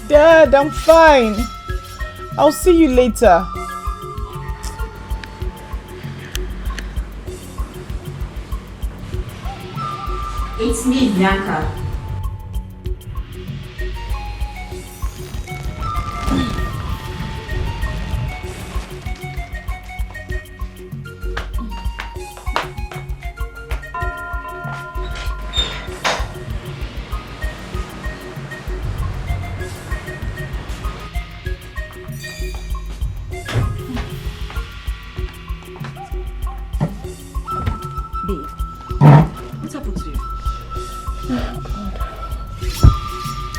Dad, I'm fine. I'll see you later. It's me, Bianca.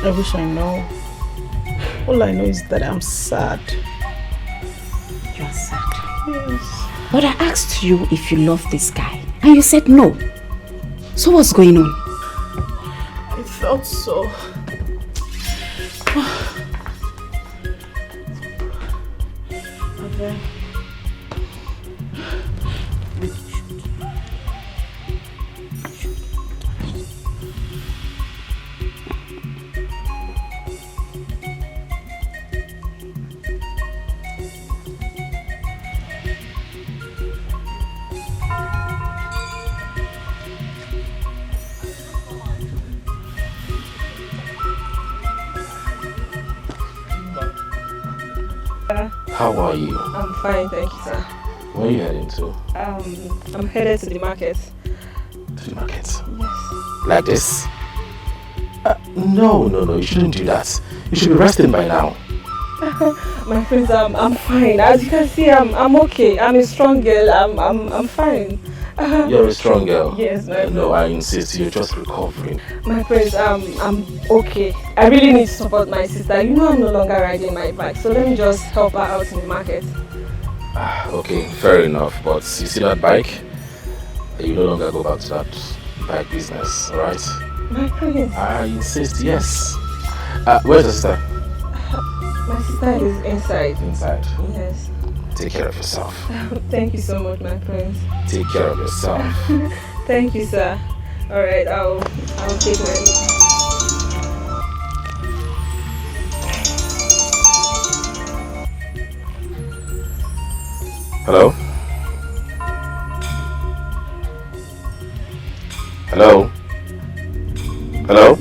I wish I know. All I know is that I'm sad. You are sad? Yes. But I asked you if you love this guy and you said no. So what's going on? I felt so. Okay. How are you? I'm fine, thank you, sir. Where are you heading to? I'm headed to the market. To the market? Yes. Like this? No, you shouldn't do that. You should be resting by now. My friends, I'm fine. As you can see, I'm okay. I'm a strong girl. I'm fine. You're a strong girl. Yes, my friend. No, I insist. You're just recovering. My friends, I'm okay. I really need to support my sister. You know I'm no longer riding my bike, so let me just help her out in the market. Okay, fair enough. But you see that bike? You no longer go back to that bike business, alright? My friends. I insist, yes. Where's the sister? My sister is inside. Inside? Yes. Take care of yourself. Thank you so much, my friends. Take care of yourself. Thank you, sir. Alright, I'll take my leave. Hello? Hello? Hello?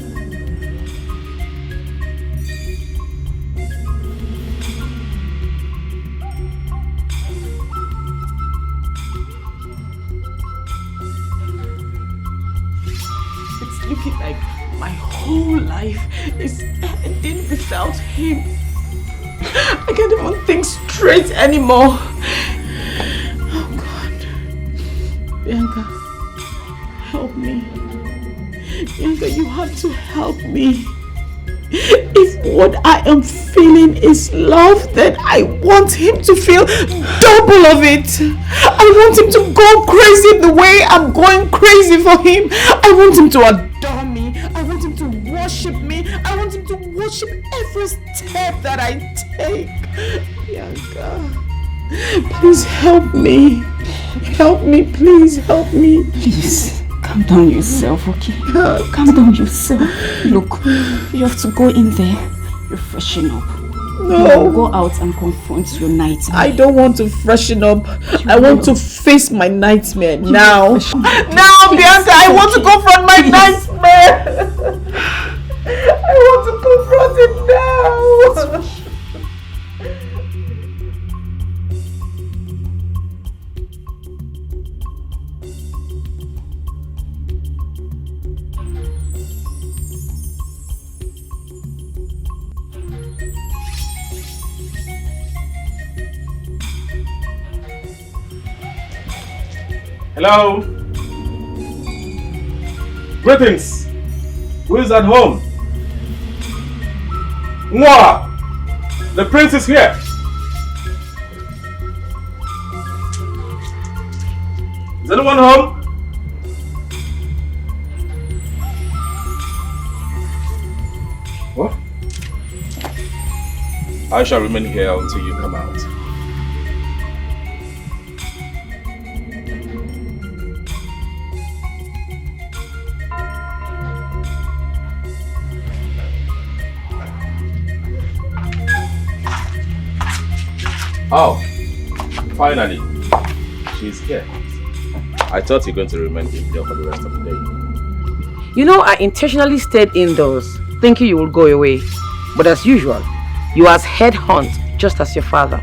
It's looking like my whole life is ending without him. I can't even think straight anymore. Oh God. Bianca, help me. Bianca, you have to help me. If what I am feeling is love, then I want him to feel double of it. I want him to go crazy the way I'm going crazy for him. I want him to adore me. I want him to worship me. I want him to worship every step that I take. Bianca, please help me. Help me, please help me. Please, calm down yourself, okay? Calm down yourself. Look, you have to go in there. You're freshen up. No. Go out and confront your nightmare. I don't want to freshen up. I want to face my nightmare now. Now, Bianca, I want to confront my nightmare. I want to confront it now. Hello? Greetings! Who is at home? Mwah! The prince is here! Is anyone home? What? I shall remain here until you come out. Oh, finally. She's here. I thought you were going to remain in here for the rest of the day. You know, I intentionally stayed indoors, thinking you would go away. But as usual, you are as headhunt, just as your father.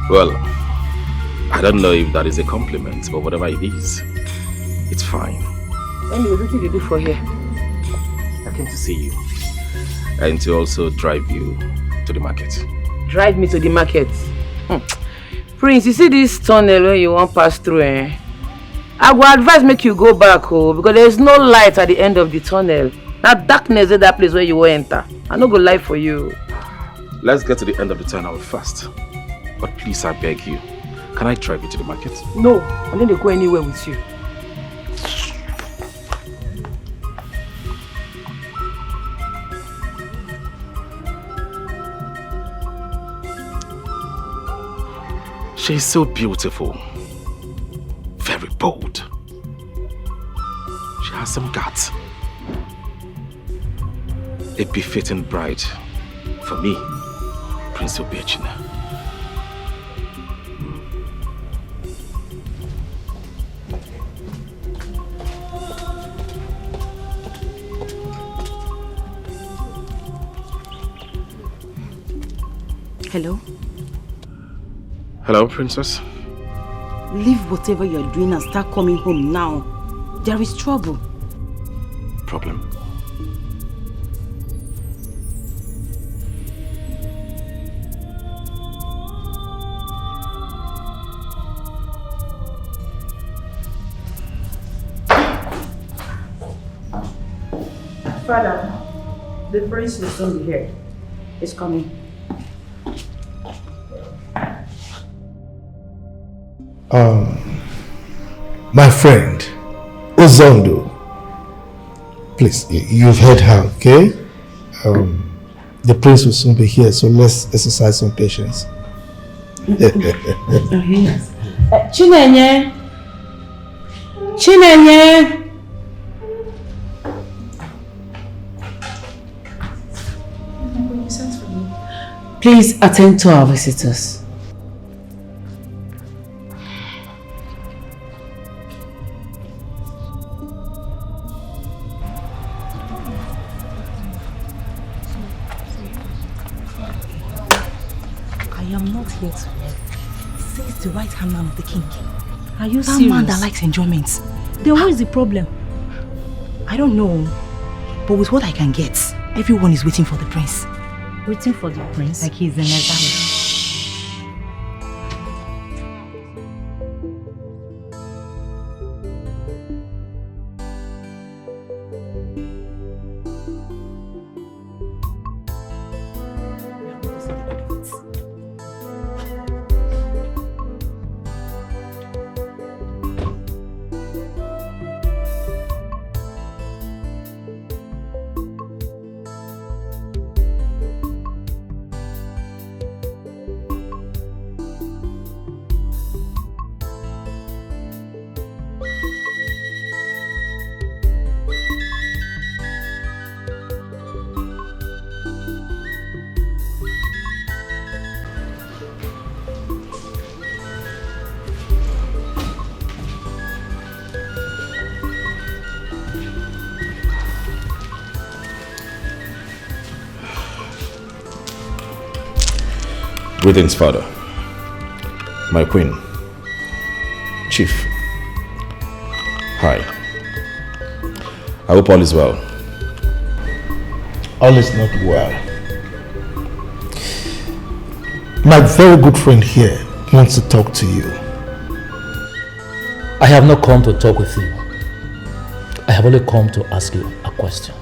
Well, I don't know if that is a compliment, but whatever it is, it's fine. Anyway, what did you do for here? I came to see you. And to also drive you to the market. Drive me to the market? Prince, you see this tunnel where you won't pass through, eh? I would advise make you go back, because there is no light at the end of the tunnel. That darkness is that place where you will enter. I no go lie for you. Let's get to the end of the tunnel first. But please, I beg you, can I drive you to the market? No, I don't go anywhere with you. She's so beautiful. Very bold. She has some guts. A befitting bride for me, Prince Obiachina. Hello? Hello, Princess? Leave whatever you're doing and start coming home now. There is trouble. Problem? Father, the prince will soon be here. He's coming. My friend, Ozondo, please, you've heard her, okay? The prince will soon be here, so let's exercise some patience. Chinenye! Chinenye! Please attend to our visitors. Yet, says the right hand man of the king. Are you that serious? Man that likes enjoyments. Then what is the problem? I don't know. But with what I can get, everyone is waiting for the prince. Waiting for the prince? Like he's in exile. Greetings, Father. My Queen. Chief. Hi. I hope all is well. All is not well. My very good friend here wants to talk to you. I have not come to talk with you. I have only come to ask you a question.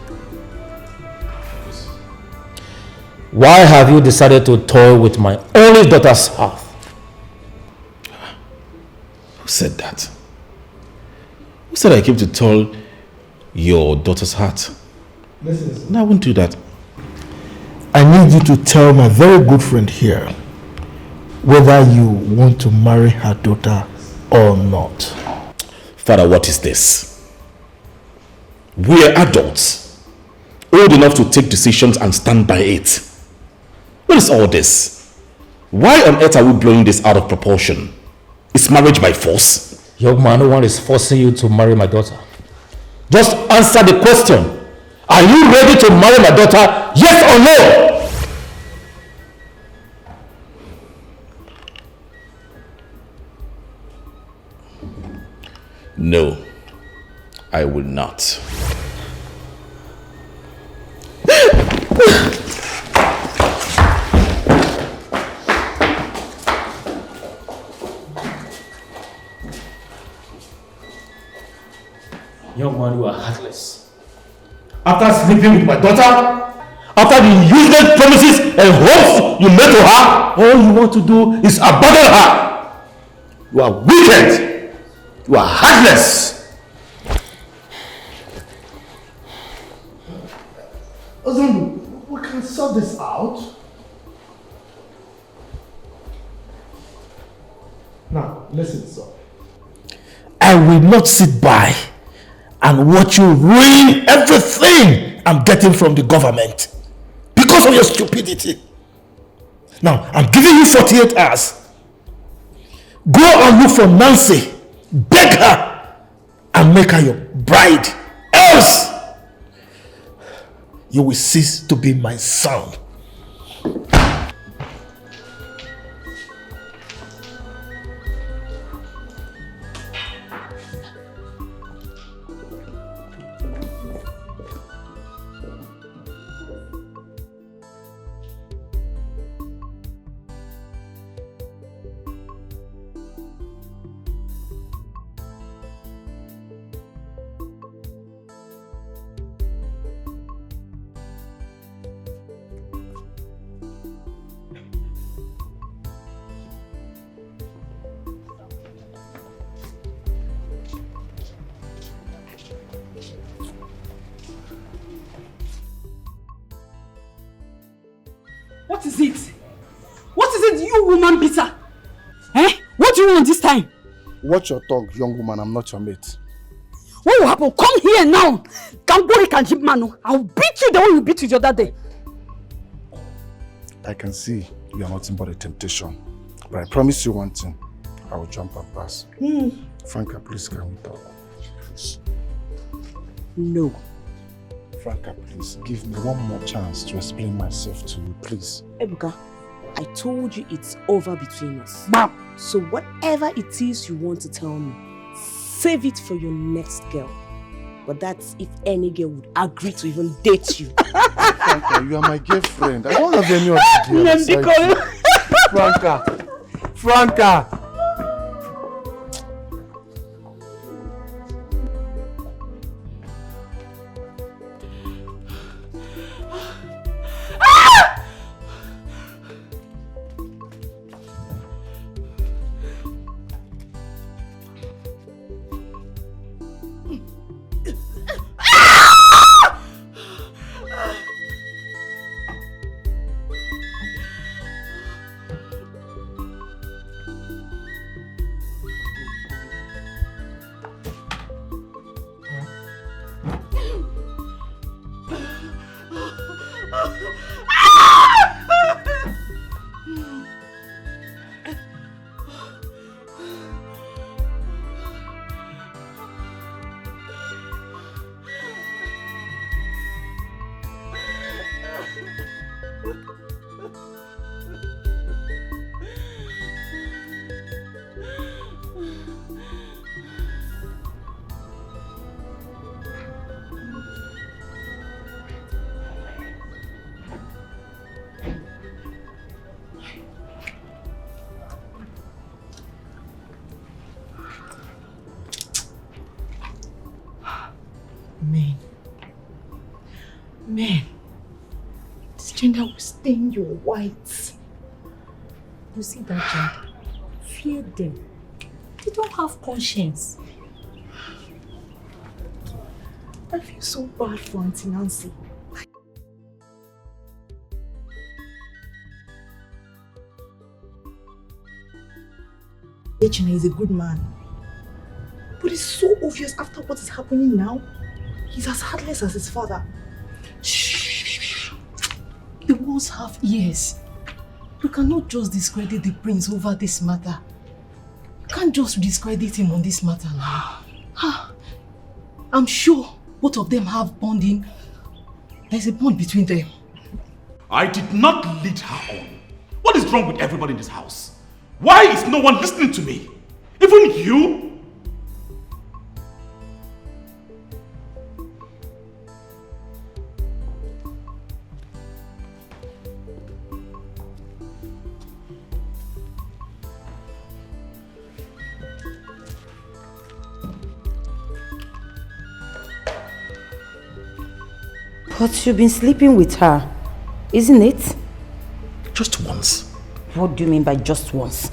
Why have you decided to toy with my only daughter's heart? Who said that? Who said I came to toy your daughter's heart? Listen. No, I won't do that. I need you to tell my very good friend here whether you want to marry her daughter or not. Father, what is this? We are adults, old enough to take decisions and stand by it. What is all this? Why on earth are we blowing this out of proportion? Is marriage by force? Young man, no one is forcing you to marry my daughter. Just answer the question. Are you ready to marry my daughter? Yes or no? No, I will not. Young man, you are heartless. After sleeping with my daughter, after the useless promises and hopes you made to her, all you want to do is abandon her. You are wicked. You are heartless. Ozundu, we can sort this out. Now, listen, sir. I will not sit by and watch you ruin everything I'm getting from the government because of your stupidity. Now, I'm giving you 48 hours. Go and look for Nancy, beg her, and make her your bride. Else, you will cease to be my son. What is it? What is it, you woman beater? Eh? What do you want this time? Watch your tongue, young woman. I'm not your mate. What will happen? Come here now. I'll beat you the way you beat you the other day. I can see you are nothing but a temptation. But I promise you one thing. I will jump and pass. Franca, please can we talk? Please. No. Franca, please give me one more chance to explain myself to you, please. Ebuka, I told you it's over between us. Bam. So whatever it is you want to tell me, save it for your next girl. But that's if any girl would agree to even date you. Franca, you are my girlfriend. I don't have any other girl. Franca. Franca. Man, this gender will stain your whites. You see that gender? Fear them. They don't have conscience. I feel so bad for Auntie Nancy. Echene is a good man. But it's so obvious after what is happening now. He's as heartless as his father. Shh. The walls have ears. You cannot just discredit the prince over this matter. You can't just discredit him on this matter now. I'm sure both of them have bonding. There's a bond between them. I did not lead her on. What is wrong with everybody in this house? Why is no one listening to me? Even you? But you've been sleeping with her, isn't it? Just once. What do you mean by just once?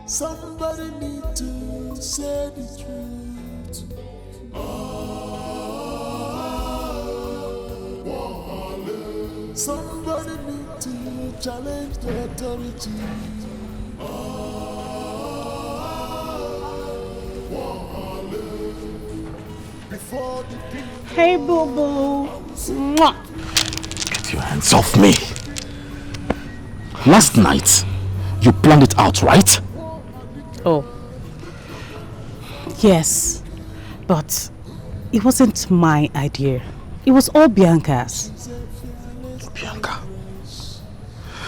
Somebody need to say the truth. Somebody need to challenge the authority. Before the king. Hey, boo-boo. Get your hands off me. Last night, you planned it out, right? Oh. Yes, but it wasn't my idea. It was all Bianca's. Bianca.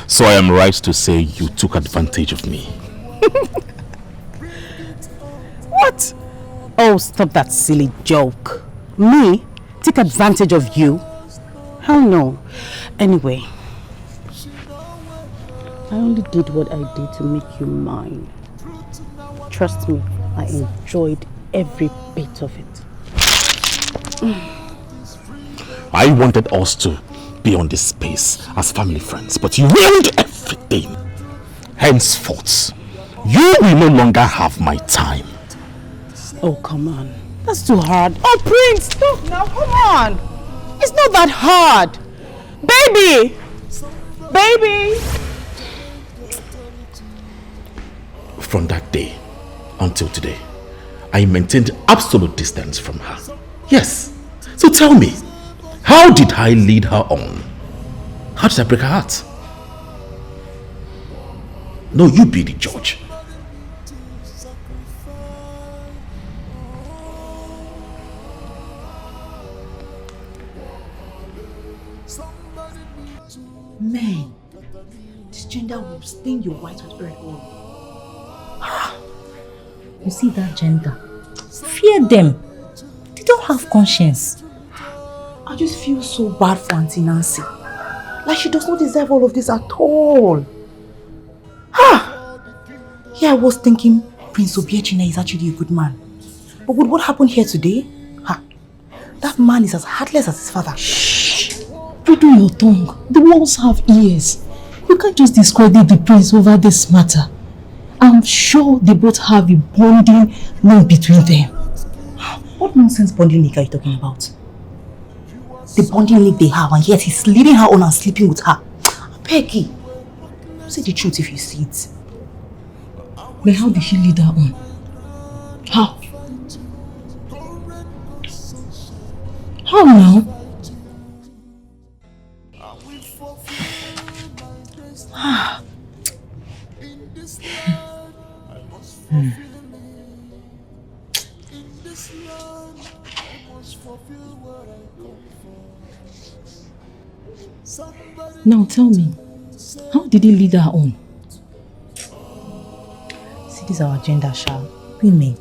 So I am right to say you took advantage of me. What? Oh, stop that silly joke. Me? Take advantage of you? Hell no. Anyway, I only did what I did to make you mine. Trust me, I enjoyed every bit of it. I wanted us to be on this space as family friends, but you ruined everything. Henceforth, you will no longer have my time. Oh, come on. That's too hard. Oh, Prince, stop now. Come on. It's not that hard. Baby! Baby! from that day until today, I maintained absolute distance from her. Yes. So tell me, how did I lead her on? How did I break her heart? No, you be the judge. Man, this gender will stain your white with red oil. You see that gender? Fear them. They don't have conscience. I just feel so bad for Auntie Nancy. Like she does not deserve all of this at all. Yeah, I was thinking Prince Obiechina is actually a good man. But with what happened here today, that man is as heartless as his father. Shh! Bridle your tongue. The walls have ears. You can't just discredit the prince over this matter. I'm sure they both have a bonding link between them. What nonsense bonding link are you talking about? The bonding link they have, and yet he's leading her on and sleeping with her. Peggy, say the truth if you see it. But how did she lead her on? How? How now? Now tell me, how did he lead her on? See, this is our agenda, Sha. Women.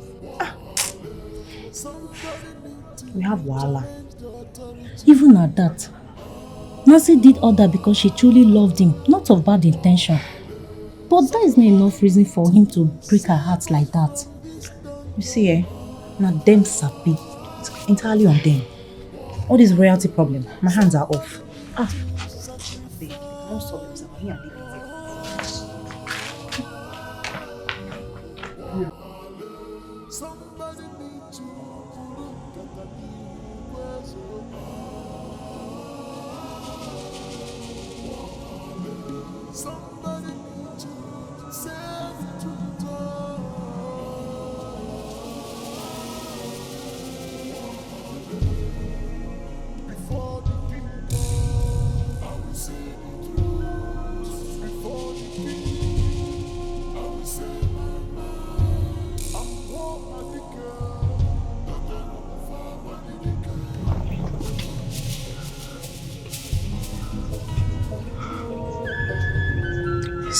We have wahala. Even at that, Nancy did all that because she truly loved him, not of bad intention. But that is not enough reason for him to break her heart like that. You see, now them sabi. It's entirely on them. All this royalty problem, my hands are off. Babe, no problems. I'm here and leave it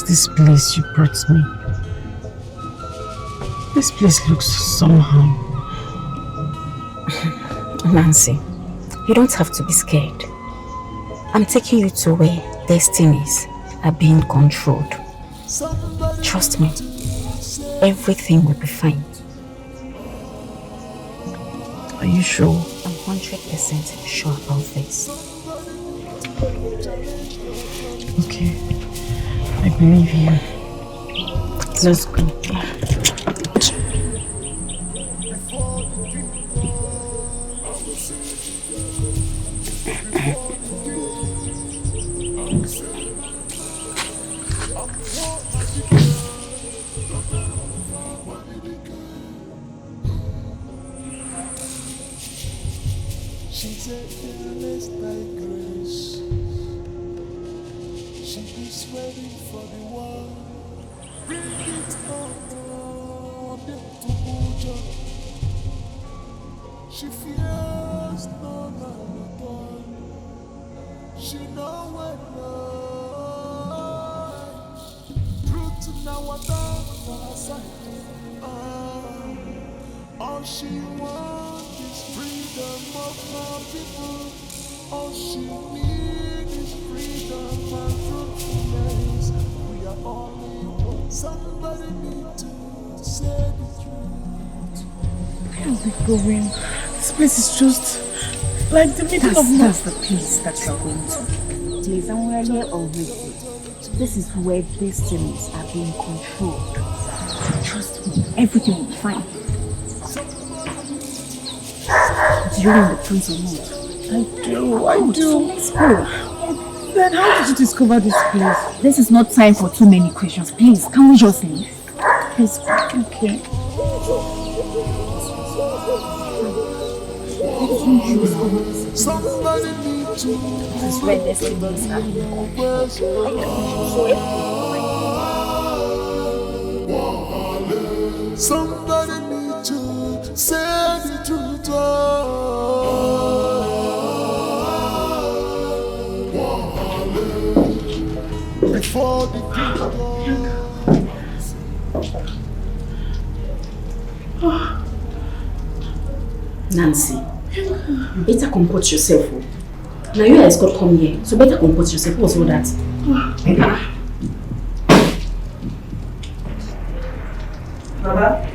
This place you brought me. This place looks somehow. Nancy, you don't have to be scared. I'm taking you to where destinies are being controlled. Trust me, everything will be fine. Are you sure? I'm 100% sure about this. Okay. I believe you. Let's go. She's a fearless tigress. She is ready for the war. Bring it on to Buja. She fears no man at all. She know when lies. Truth now what done for her side. All she wants is freedom of her people. All she needs is freedom and truthfulness. We are only one. Somebody need to say the truth. Where are we going? This place is just like the middle of nowhere. That's the place that you're going to. Please, and we're here already. This is where destinies are being controlled. Trust me, everything will be fine. Do you know the prince or not? I do. So let's go. Then how did you discover this place? This is not time for too many questions. Please, can we just leave? It's okay. Somebody need to This is where destinies are. somebody need to say the truth. Before the Nancy, you better comport yourself. Now you guys got come here, so better comport yourself. What's all that? Baba?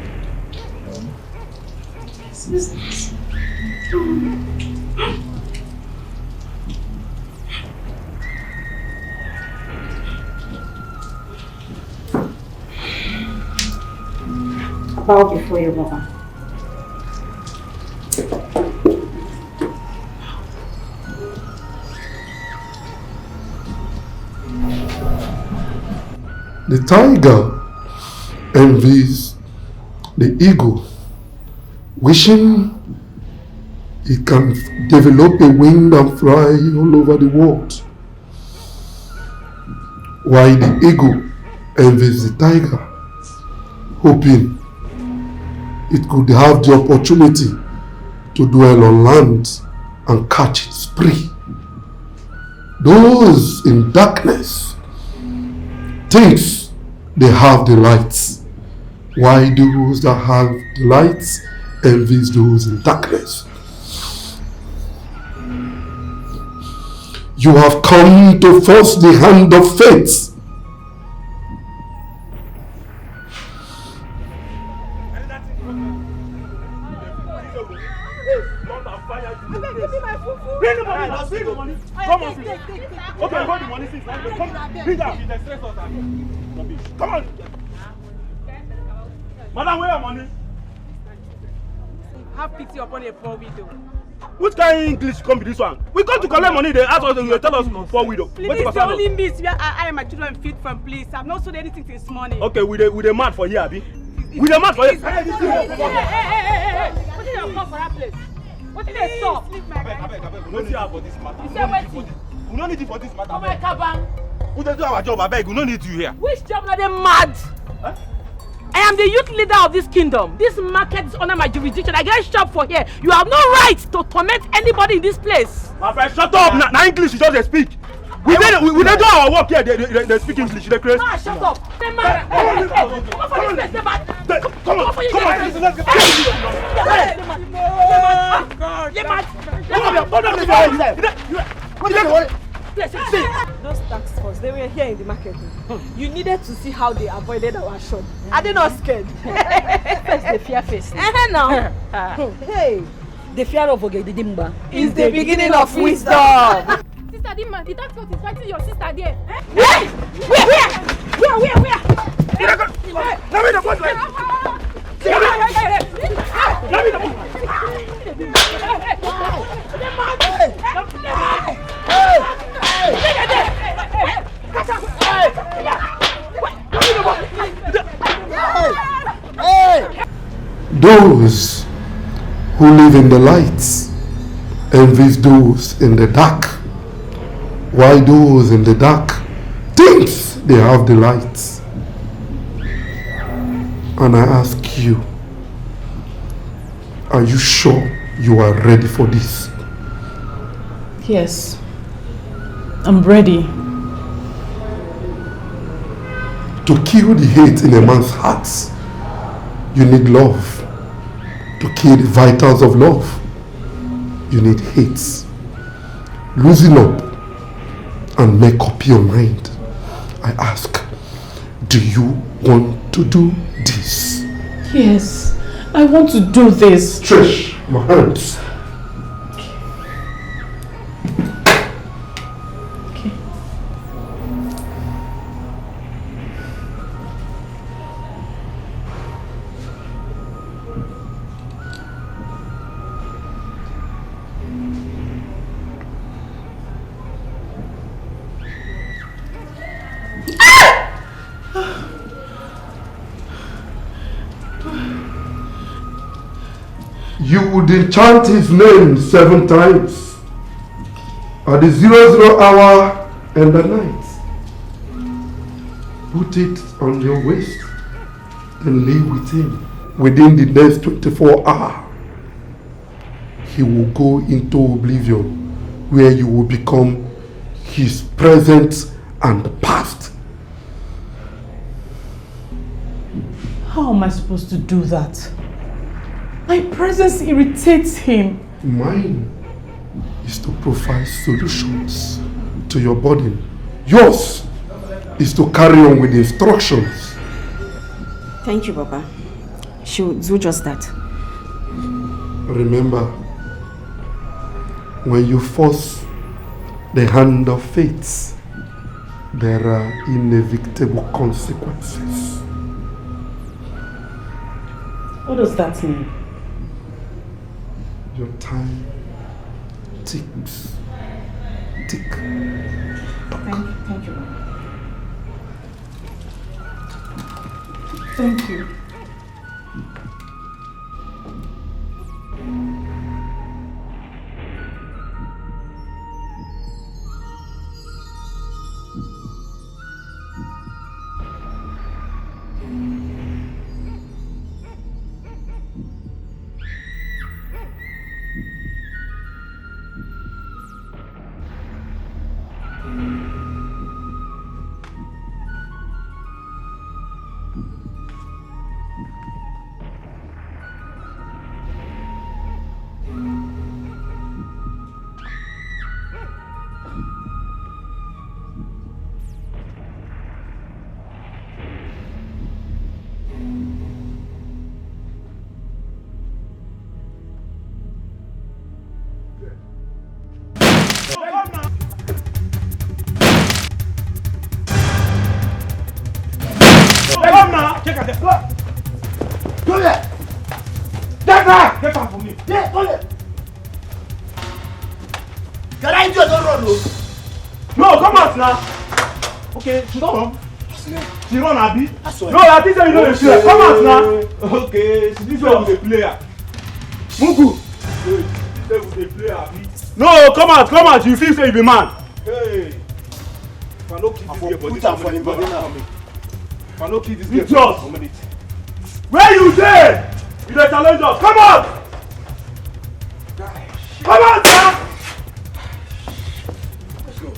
Bow before your mother. The tiger envies the eagle, wishing it can develop a wing and fly all over the world. While the eagle envies the tiger, hoping it could have the opportunity to dwell on land and catch its prey. Those in darkness thinks they have the lights, while those that have the lights envies those in darkness. You have come to force the hand of fate. Come on, okay, hold the money, please. Come, bring that. Come on. Madam, where your money? Have pity upon a poor widow. Which kind of English come with this one? We come to collect money, they ask us, they tell us poor widow. Please, this is the only means where I and my children feed from, please. I've not sold anything since morning. Okay, we the mad for here, Abi. We the mad for here. Hey, what is your call for that place? What did they stop? We don't need her for this matter. You say waiting. We don't need it for this matter. Oh my cabang. We don't do our job, I beg. We don't need you here. Which job are they mad? Huh? I am the youth leader of this kingdom. This market is under my jurisdiction. I get shop for here. You have no right to torment anybody in this place. My friend, shut up. Now English is just they speak. We don't do our work here. They speak English. They crazy. Ma, shut up. They mad. Come on, let's go. Come on. Those tax force, they were here in the market. You needed to see how they avoided our shot. Are they not scared? First, the fear face. Now. Hey, the fear of Ogedimba is the beginning of wisdom. Sister Dima, the tax force is fighting your sister there. Where? Let me the boat like. Those who live in the lights envy those in the dark, while those in the dark think they have the lights. And I ask you, are you sure you are ready for this? Yes, I'm ready. To kill the hate in a man's heart, you need love. To kill the vitals of love, you need hate. Loosen up and make up your mind. I ask, do you want to do this? Yes, I want to do this. Trish, my hands. You would enchant his name 7 times at the 00 hour and the night. Put it on your waist and lay with him. Within the next 24 hours, he will go into oblivion, where you will become his present and past. How am I supposed to do that? My presence irritates him. Mine is to provide solutions to your burden. Yours is to carry on with the instructions. Thank you, Baba. She will do just that. Remember, when you force the hand of fate, there are inevitable consequences. What does that mean? Your time ticks. Tick. Thank you. Thank you. Get out from me. Yeah, toilet. Can I do it? Don't run, no, come out now. Okay, she don't run. She run, Abi. No, I think you know the shit. Come out now. Okay, she this way with the player. Mugu. This way with the player, Abi. No, come out. You feel say you be man. Hey. If I don't keep this girl, put her for the body now. If I don't keep this girl, just. Where you there? You the challenge us. Come on! Come on, sir! Let's go.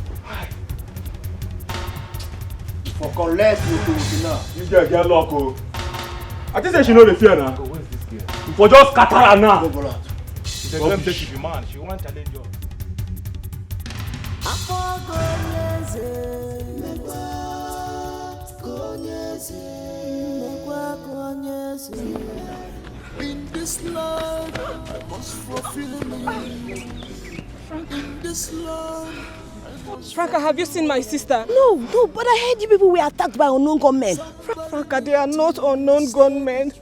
For collect you now. This girl get luck, oh. I think say she know the fear now. Where is this girl? For just scatter her now. Go out. She let me say she be man. She want challenge us. In this land, I must fulfill me. In this land, Franca, have you seen my sister? No, but I heard you people were attacked by unknown gunmen. Franca, they are not unknown gunmen.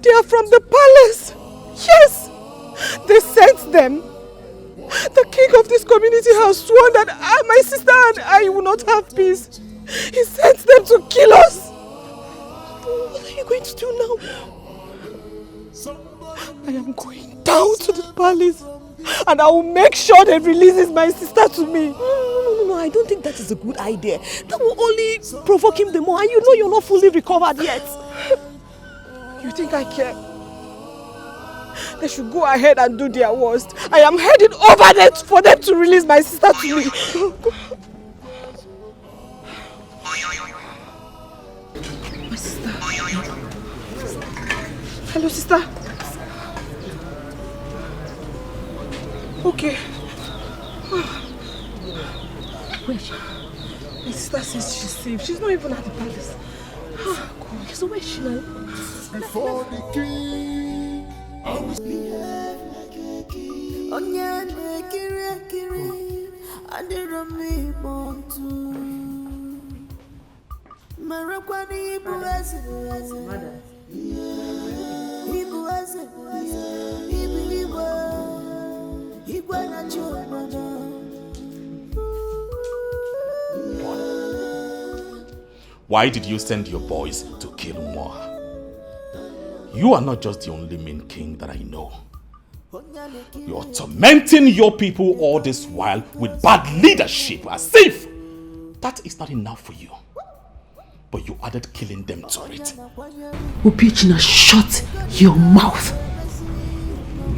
They are from the palace. Yes, they sent them. The king of this community has sworn that my sister and I will not have peace. He sent them to kill us. What are you going to do now? I am going down to the palace and I will make sure they releases my sister to me. No, I don't think that is a good idea. That will only provoke him the more, and you know you're not fully recovered yet. You think I care? They should go ahead and do their worst. I am heading over there for them to release my sister to me. My sister. Hello, sister. Okay. Where is she? My sister says she's safe. She's not even at the palace. Okay, so where is she now? before the king, I was behave like a king. Onyane kiri, adira mi montu. Marakwani ibu ase, ibu ase, ibu na chobana. Why did you send your boys to kill Moa? You are not just the only main king that I know. You're tormenting your people all this while with bad leadership as if that is not enough for you. But you added killing them to it. Obiechina, shut your mouth.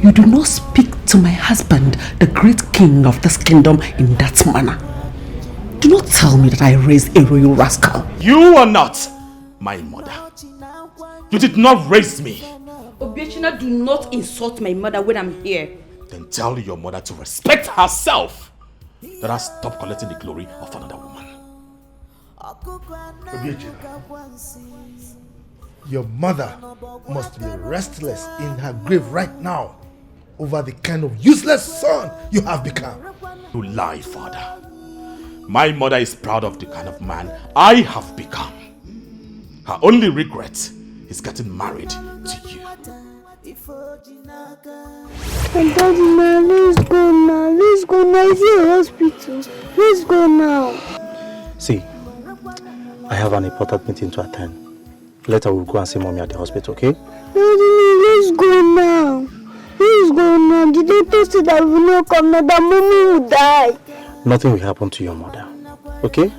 You do not speak to my husband, the great king of this kingdom, in that manner. Do not tell me that I raised a royal rascal. You are not my mother. You did not raise me. Obiechina, do not insult my mother when I'm here. Then tell your mother to respect herself. That I stop collecting the glory of another woman. Obiechina, your mother must be restless in her grave right now over the kind of useless son you have become. You lie, father. My mother is proud of the kind of man I have become. Her only regret is getting married to you. Daddy, now let's go now. Let's go now. It's a hospital. Let's go now. See, I have an important meeting to attend. Later we'll go and see mommy at the hospital, okay? Daddy, let's go now. Let's go now. The doctor said that we will not come now, that mommy will die. Nothing will happen to your mother, okay?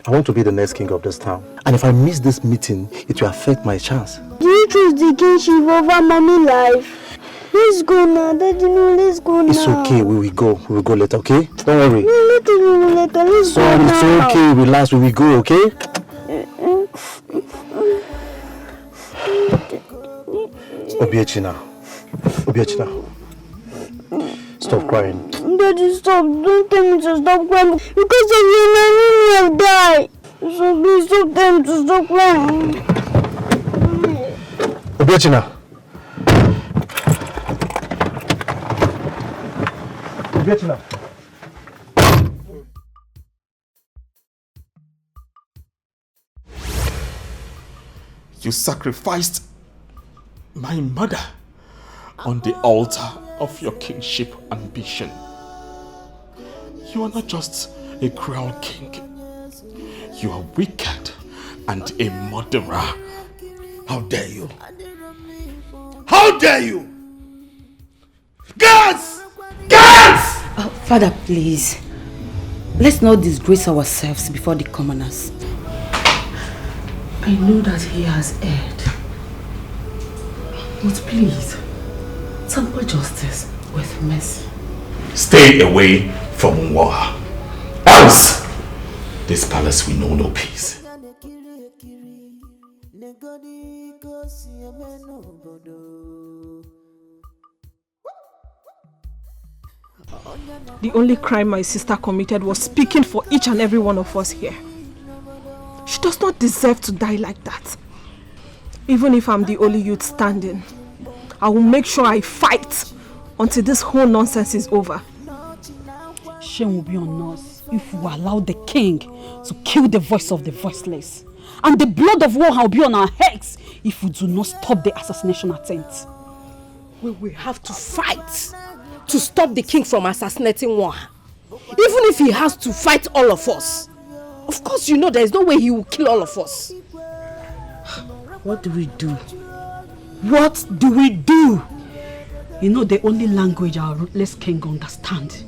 I want to be the next king of this town. And if I miss this meeting, it will affect my chance. Do you choose the kingship over mommy life? Let's go now, Daddy, no, let's go now. It's okay, we will go. We will go later, okay? Don't worry. No, let us go later. Let's go now. It's okay, relax, we will go, okay? Obiechina. Stop crying. Daddy, stop. Don't tell me to stop crying. Because of you, my mommy will die. So please don't tell me to stop crying. Obiechina. Obiechina. You sacrificed my mother on the altar of your kingship ambition. You are not just a cruel king. You are wicked and a murderer. How dare you? How dare you? Guards! Guards! Father, please. Let's not disgrace ourselves before the commoners. I know that he has erred. But please, temper justice with mercy. Stay away from war. Else, this palace will know no peace. The only crime my sister committed was speaking for each and every one of us here. She does not deserve to die like that. Even if I'm the only youth standing, I will make sure I fight until this whole nonsense is over. Shame will be on us if we allow the king to kill the voice of the voiceless. And the blood of war will be on our heads if we do not stop the assassination attempt. We will have to fight to stop the king from assassinating one. Even if he has to fight all of us. Of course, you know there is no way he will kill all of us. What do we do? What do we do? You know the only language our ruthless king understands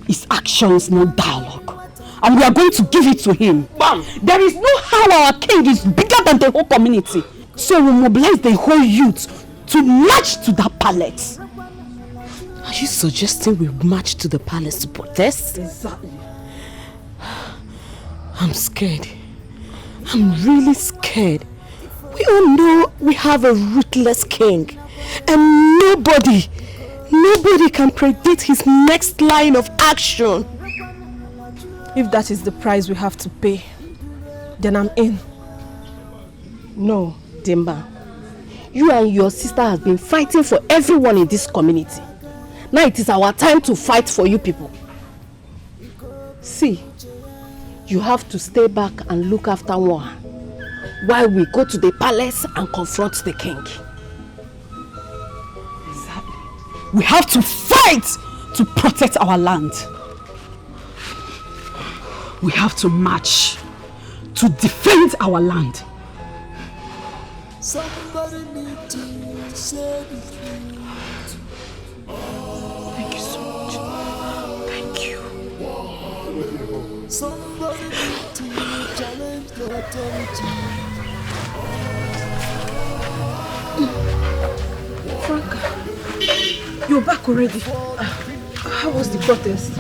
is actions, not dialogue. And we are going to give it to him. Bam! There is no how our king is bigger than the whole community. So we mobilize the whole youth to march to that palace. Are you suggesting we march to the palace to protest? Exactly. I'm scared. I'm really scared. We all know we have a ruthless king. And nobody can predict his next line of action. If that is the price we have to pay, then I'm in. No, Dimba. You and your sister have been fighting for everyone in this community. Now it is our time to fight for you people. See, you have to stay back and look after one while we go to the palace and confront the king. Exactly. We have to fight to protect our land. We have to march to defend our land. Somebody need to say the truth. Somebody need to challenge the authority. Frank, you're back already. How was the protest?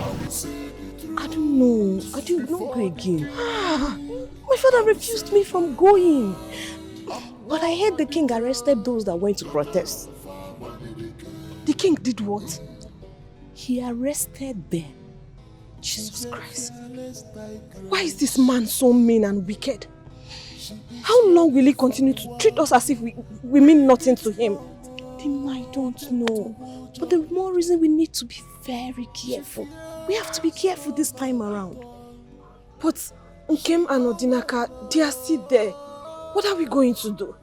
I don't know. I did not go again. My father refused me from going. But I heard the king arrested those that went to protest. The king did what? He arrested them. Jesus Christ. Why is this man so mean and wicked? How long will he continue to treat us as if we mean nothing to him? I don't know. But the more reason we need to be very careful. We have to be careful this time around. But Nkem and Odinaka, they are still there. What are we going to do?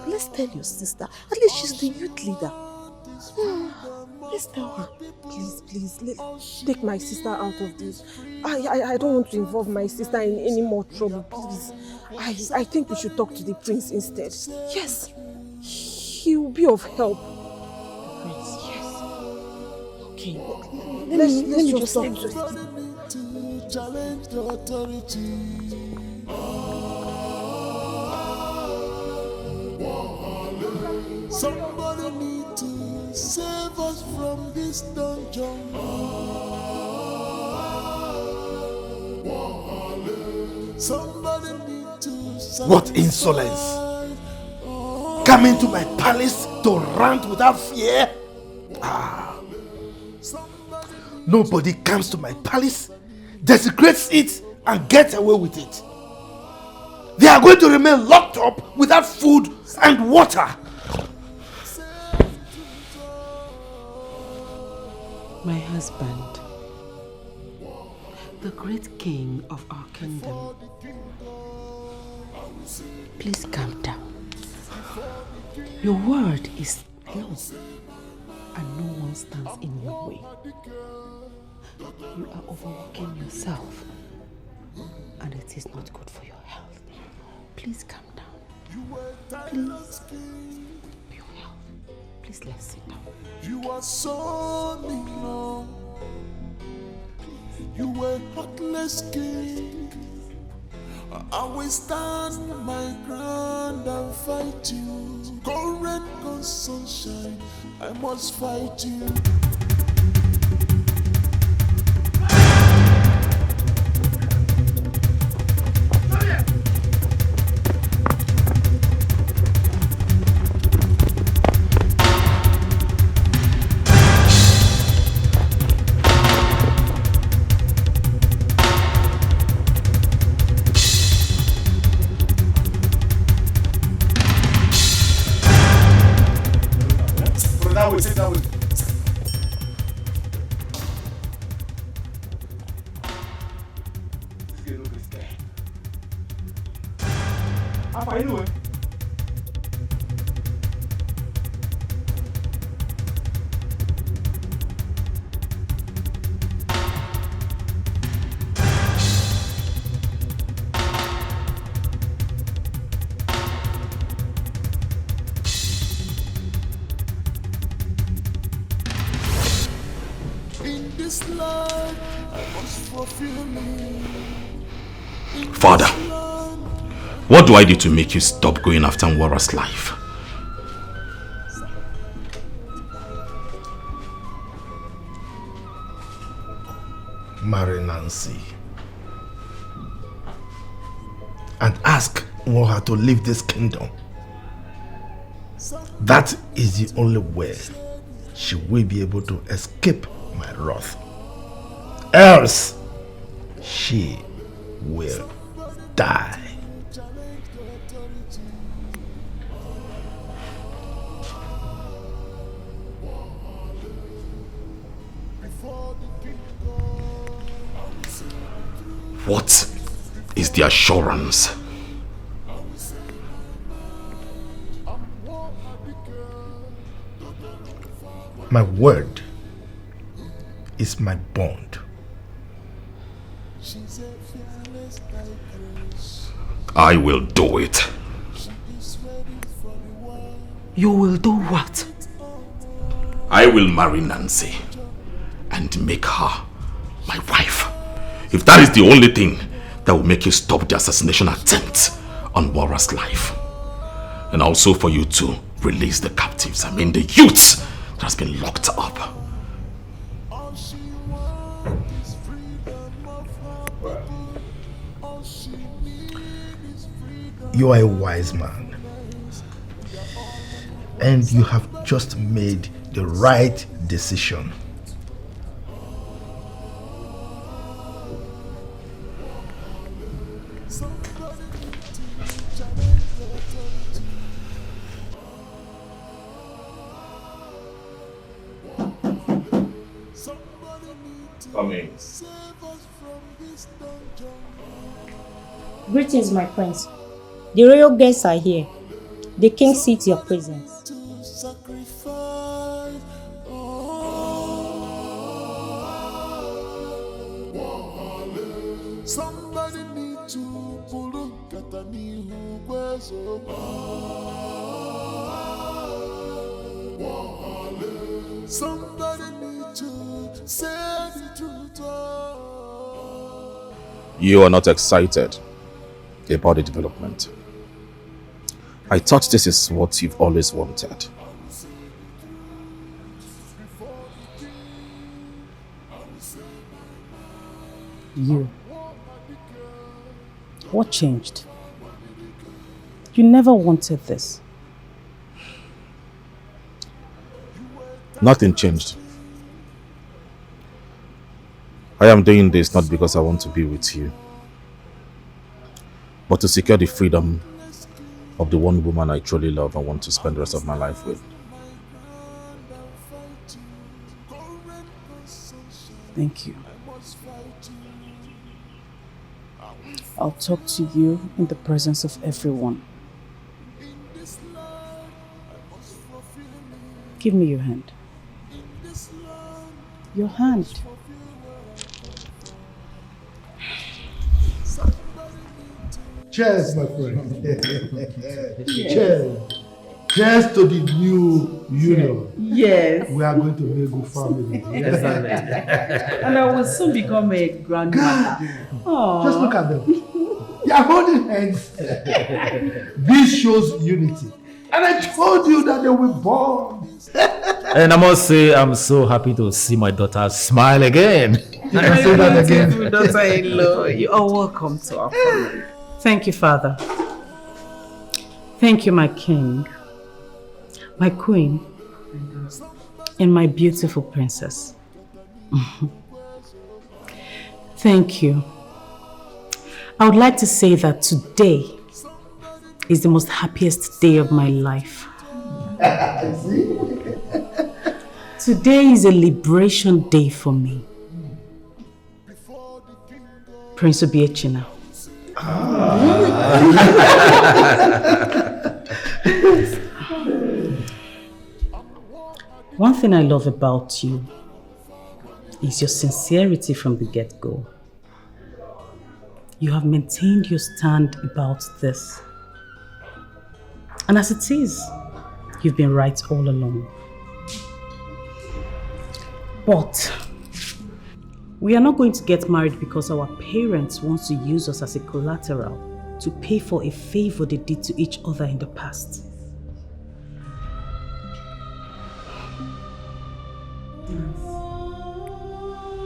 Let's tell your sister. At least she's the youth leader. Let's tell her. Please, take my sister out of this. I don't want to involve my sister in any more trouble, please. I think we should talk to the prince instead. Yes, he will be of help. The prince, yes. Okay, let's just talk to him. Challenge the authority. Somebody need to save us from this dungeon. Somebody need to. What insolence! Coming to my palace to rant without fear? Nobody comes to my palace, desecrates it, and gets away with it. They are going to remain locked up without food and water. My husband, the great king of our kingdom, please calm down. Your word is law, and no one stands in your way. You are overworking yourself, and it is not good for your health. Please calm down. Please. For your health. Please, let's sit down. You are so mean. You were heartless king. I will stand my ground and fight you. Go rain, go sunshine, I must fight you. Father, what do I do to make you stop going after Nwara's life? Marry Nancy and ask Nwara to leave this kingdom. That is the only way she will be able to escape my wrath. Else, she will die. What is the assurance? My word is my bond. I will do it. You will do what? I will marry Nancy and make her my wife. If that is the only thing that will make you stop the assassination attempt on Mora's life. And also for you to release the captives, the youth that has been locked up. You are a wise man. And you have just made the right decision. Come in. Greetings, my prince. The royal guests are here. The king seeks your presence. Somebody need to pull Katani Somebody need to say the truth. You are not excited about the development. I thought this is what you've always wanted. You. What changed? You never wanted this. Nothing changed. I am doing this not because I want to be with you, but to secure the freedom of the one woman I truly love and want to spend the rest of my life with. Thank you. I'll talk to you in the presence of everyone. Give me your hand. Your hand. Cheers, my friend. Cheers. Cheers to the new union. Yes. We are going to be a good family. And I will soon become a grandmother. Just look at them. They are holding hands. This shows unity. And I told you that they were born. And I must say, I'm so happy to see my daughter smile again. You can say that again. Daughter-in-law, you are welcome to our family. Thank you, Father. Thank you, my king, my queen, and my beautiful princess. Thank you. I would like to say that today is the most happiest day of my life. Today is a liberation day for me. Prince Obiechina. One thing I love about you is your sincerity from the get-go. You have maintained your stand about this. And as it is, you've been right all along. But we are not going to get married because our parents want to use us as a collateral to pay for a favor they did to each other in the past.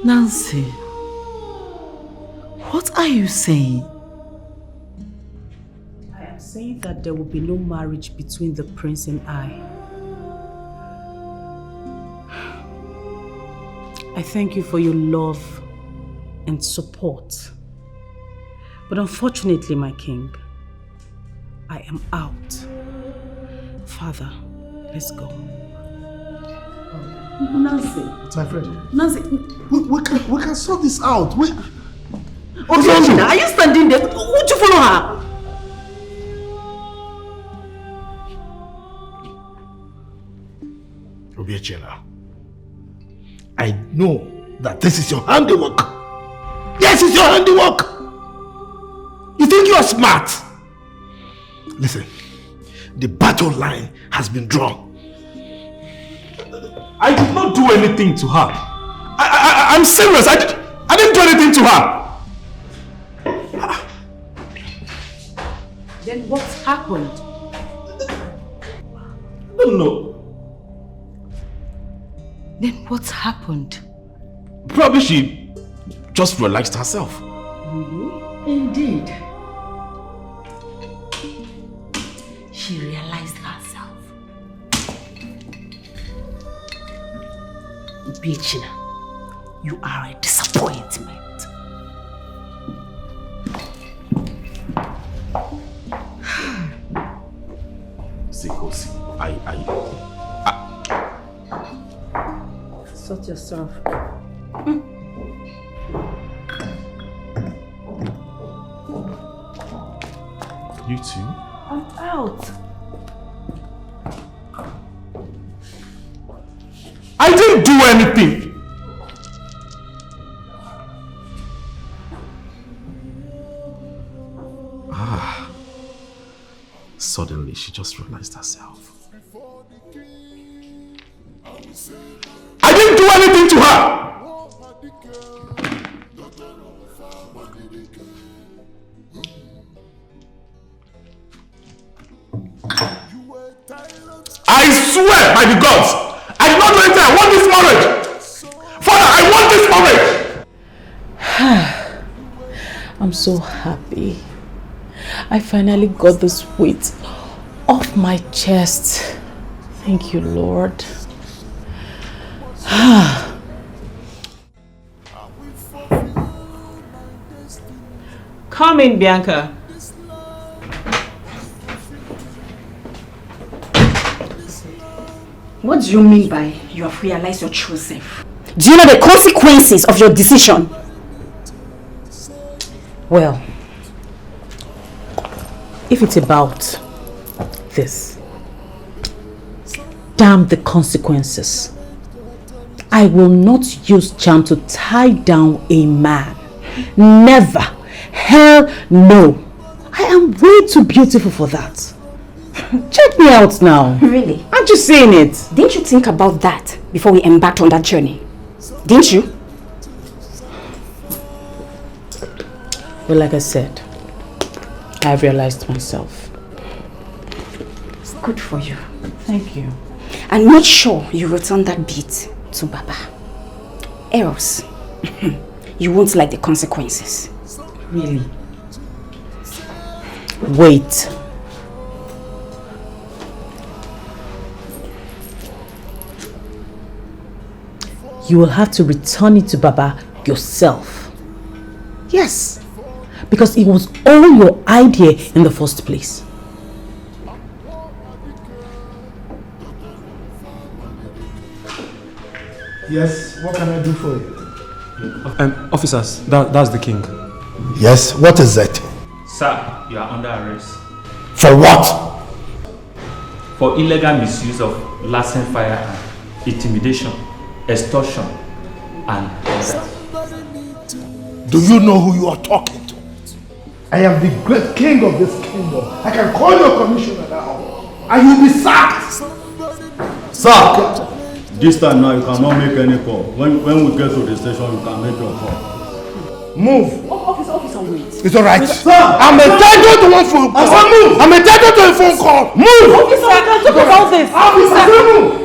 Nancy, what are you saying? I am saying that there will be no marriage between the prince and I. I thank you for your love and support. But unfortunately, my king, I am out. Father, let's go. Nancy. My friend. Nancy. We can sort this out. Obiechina, are you standing there? Would you follow her? Obiechina, I know that this is your handiwork. Yes, it's your handiwork. You think you are smart? Listen, the battle line has been drawn. I did not do anything to her. I'm serious. I didn't do anything to her. Then what happened? I don't know. Then what happened? Probably she just relaxed herself. Really? Indeed. She realized herself. Bichina, you are a disappointment. See, Sort yourself. You too? I'm out. I didn't do anything. Suddenly, she just realized herself. I didn't do anything to her. I swear by the gods, I did not do anything. I want this marriage. Father, I want this marriage. I'm so happy. I finally got this weight off my chest. Thank you, Lord. Come in, Bianca. What do you mean by you have realized your true self? Do you know the consequences of your decision? Well, if it's about this, damn the consequences. I will not use charm to tie down a man. Never. Hell no. I am way too beautiful for that. Check me out now. Really? Aren't you seeing it? Didn't you think about that before we embarked on that journey? Didn't you? Well, like I said, I've realized myself. Good for you. Thank you. And make sure you return that beat to Baba. Else, you won't like the consequences. Really? Wait. You will have to return it to Baba yourself. Yes. Because it was all your idea in the first place. Yes, what can I do for you? Officers, that's the king. Yes, what is it? Sir, you are under arrest. For what? For illegal misuse of licensed firearm, intimidation, extortion, and murder. Do you know who you are talking to? I am the great king of this kingdom. I can call your commissioner now, and you'll be sacked. Sir, this time now you cannot make any call. When we get to the station, you can make your call. Move. Officer, wait. It's all right. Sir, I'm entitled to one phone call. Move. I'm entitled to a phone call. Move. Officer, I can talk about this. Officer, move.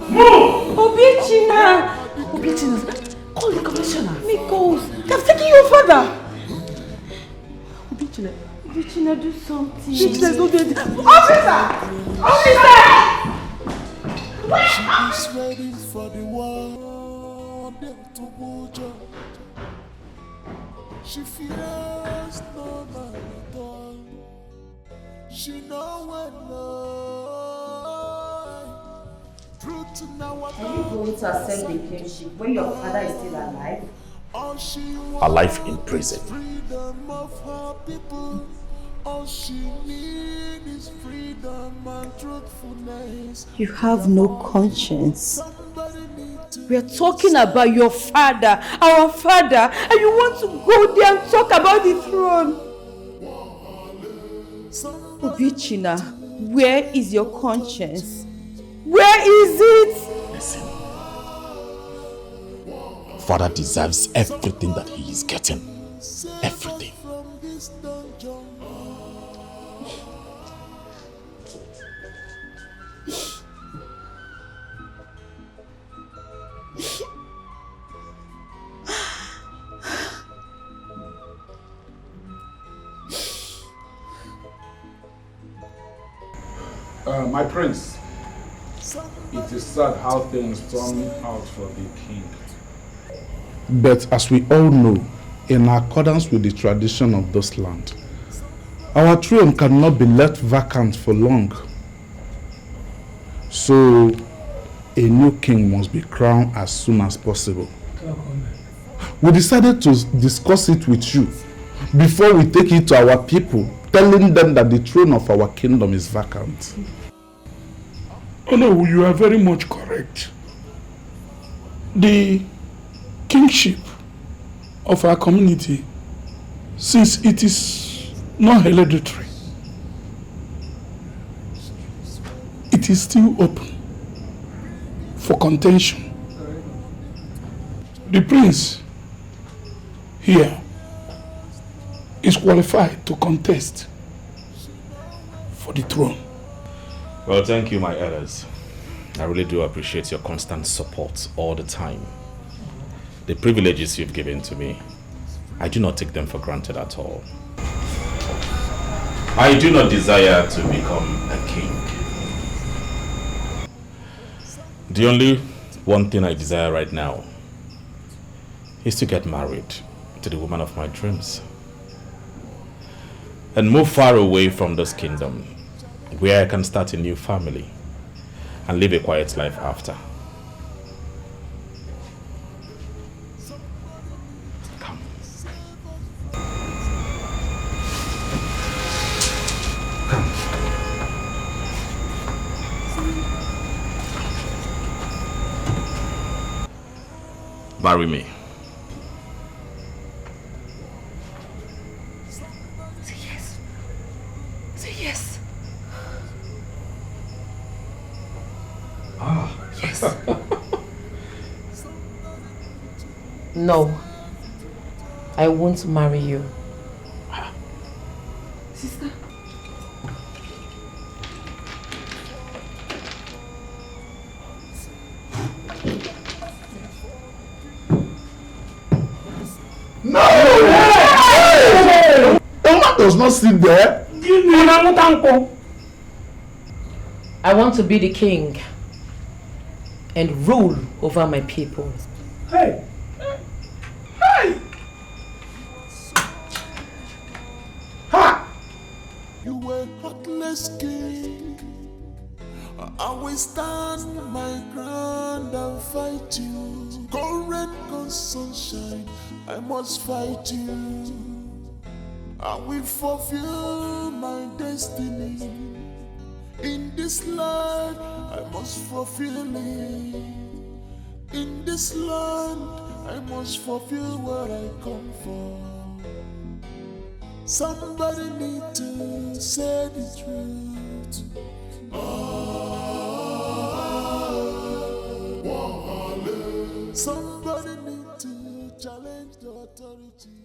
Move. Obichina, call the commissioner. Mikos, they've taken your father. Obichina, do something. Obichina, do this. Officer! She's ready for the war. She fears no man at all. She knows when truth to now. Are you going to accept the kingship when your father is still alive? Alive in prison. Freedom of her people. All she needs is freedom and truthfulness. You have no conscience. We are talking about your father, our father, and you want to go there and talk about the throne. Obichina, where is your conscience? Where is it? Listen, father deserves everything that he is getting. Everything. My prince, it is sad how things turn out for the king. But as we all know, in accordance with the tradition of this land, our throne cannot be left vacant for long. So, a new king must be crowned as soon as possible. We decided to discuss it with you before we take it to our people, telling them that the throne of our kingdom is vacant. Oh no, you are very much correct. The kingship of our community, since it is not hereditary, it is still open for contention. The prince here is qualified to contest for the throne. Well, thank you, my elders. I really do appreciate your constant support all the time. The privileges you've given to me, I do not take them for granted at all. I do not desire to become a king. The only one thing I desire right now is to get married to the woman of my dreams and move far away from this kingdom, where I can start a new family and live a quiet life after. Come. Come. Marry me. Say yes. Say yes. Yes. No. I won't marry you. Sister. No! The woman does not sit there. I want to be the king and rule over my people. Hey! Hey! Ha! You were heartless king. I will stand my ground and fight you. Go rain, go sunshine, I must fight you. I will fulfill my destiny. In this land, I must fulfill it. In this land, I must fulfill what I come for. Somebody need to say the truth. Somebody need to challenge the authority.